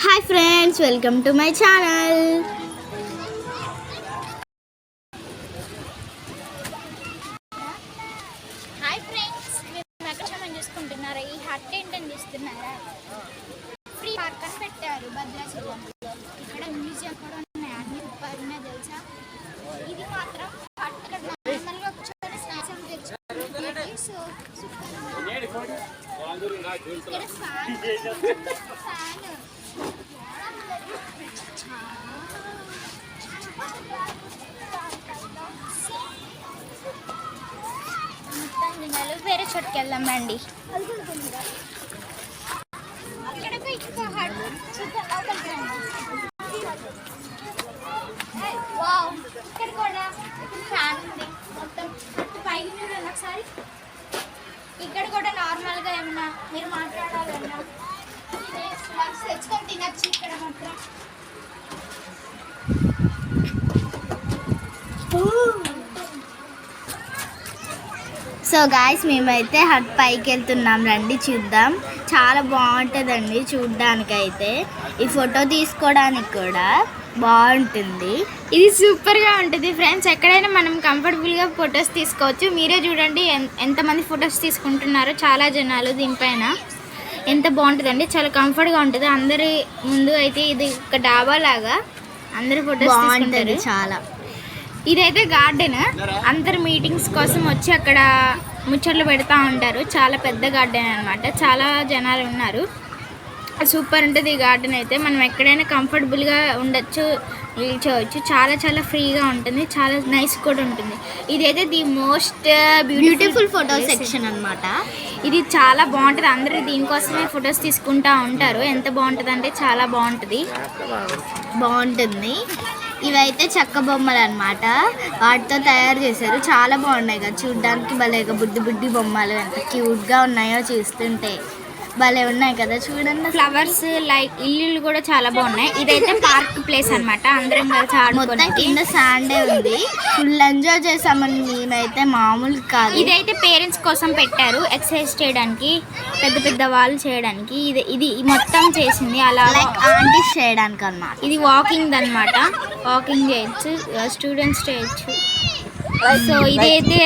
Hi friends, welcome to my channel. Hi friends, మీరు వెంకటేశ్వరం చూసుకుంటున్నారా? ఈ hot ఏంటని చూస్తున్నారా? ఫ్రీ పార్క్ అని పెట్టారు భద్రాచలం. ఇక్కడ మ్యూజియం కూడా ఉన్నాయి. అన్ని సూపర్ ఉన్నాయి తెలుసా. ఇది మాత్రం హట్ నార్మల్గా కూర్చొని స్నాక్స్ తెచ్చుకుంటే సో సూపర్. ఇక్కడ ఫ్యాన్ వేరే చోటుకి వెళ్దామండి. ఇక్కడ కూడా ఫ్యాన్ ఉంది మొత్తం పైకి చూడండి ఒకసారి. ఇక్కడ కూడా నార్మల్గా ఏమన్నా మీరు మాట్లాడాలన్నా తెచ్చుకొని తినచ్చు. ఇక్కడ మాత్రం సో గాయస్, మేమైతే హట్ పైకి వెళ్తున్నాం, రండి చూద్దాం. చాలా బాగుంటుందండి చూడ్డానికైతే. ఈ ఫోటో తీసుకోవడానికి కూడా బాగుంటుంది. ఇది సూపర్గా ఉంటుంది ఫ్రెండ్స్. ఎక్కడైనా మనం కంఫర్టబుల్గా ఫొటోస్ తీసుకోవచ్చు. మీరే చూడండి ఎంతమంది ఫొటోస్ తీసుకుంటున్నారో. చాలా జనాలు దీనిపైన. ఎంత బాగుంటుందండి, చాలా కంఫర్ట్గా ఉంటుంది. అందరి ముందు అయితే ఇది ఒక డాబా లాగా అందరు ఫొటోస్ తీసుకుంటారు. చాలా ఇదైతే గార్డెన్. అందరు మీటింగ్స్ కోసం వచ్చి అక్కడ ముచ్చట్లు పెడతా ఉంటారు. చాలా పెద్ద గార్డెన్ అనమాట. చాలా జనాలు ఉన్నారు. సూపర్ ఉంటుంది ఈ గార్డెన్ అయితే. మనం ఎక్కడైనా కంఫర్టబుల్గా ఉండొచ్చు, నిల్చోవచ్చు. చాలా చాలా ఫ్రీగా ఉంటుంది. చాలా నైస్ కూడా ఉంటుంది. ఇదైతే the most beautiful photo section అనమాట. ఇది చాలా బాగుంటుంది. అందరూ దీనికోసమే ఫొటోస్ తీసుకుంటూ ఉంటారు. ఎంత బాగుంటుంది అంటే చాలా బాగుంటుంది. ఇవైతే చెక్క బొమ్మలు అనమాట. వాటితో తయారు చేశారు. చాలా బాగున్నాయి కదా చూడ్డానికి. భలేగా బుడ్డి బుడ్డి బొమ్మలు ఎంత క్యూట్గా ఉన్నాయో చూస్తుంటే. భలే ఉన్నాయి కదా చూడండి. ఫ్లవర్స్ లైక్ ఇల్లు కూడా చాలా బాగున్నాయి. ఇదైతే పార్క్ ప్లేస్ అనమాట. అందరం కలిసి మొత్తం కింద శాండే ఉంది. ఫుల్ ఎంజాయ్ చేసామని. మేమైతే మామూలు కాదు. ఇదైతే పేరెంట్స్ కోసం పెట్టారు, ఎక్సర్సైజ్ చేయడానికి, పెద్ద పెద్ద వాళ్ళు చేయడానికి. ఇది మొత్తం చేసింది అలా లైక్ ఆంటీస్ చేయడానికి అన్నమాట. ఇది వాకింగ్ అనమాట. వాకింగ్ చేయొచ్చు, స్టూడెంట్స్ చేయొచ్చు. సో ఇదైతే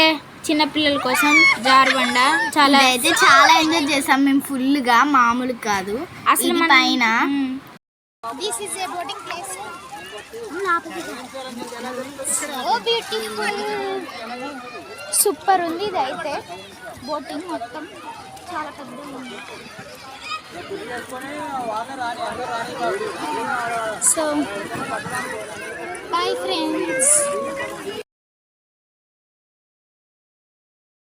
చిన్నపిల్లల కోసం జారుబండ. చాలా ఎంజాయ్ చేసాం మేము ఫుల్గా, మామూలు కాదు అసలు. పైన this is a boating place. So beautiful, super ఉంది. ఇది అయితే బోటింగ్ మొత్తం చాలా పెద్దగా ఉంది. So bye friends.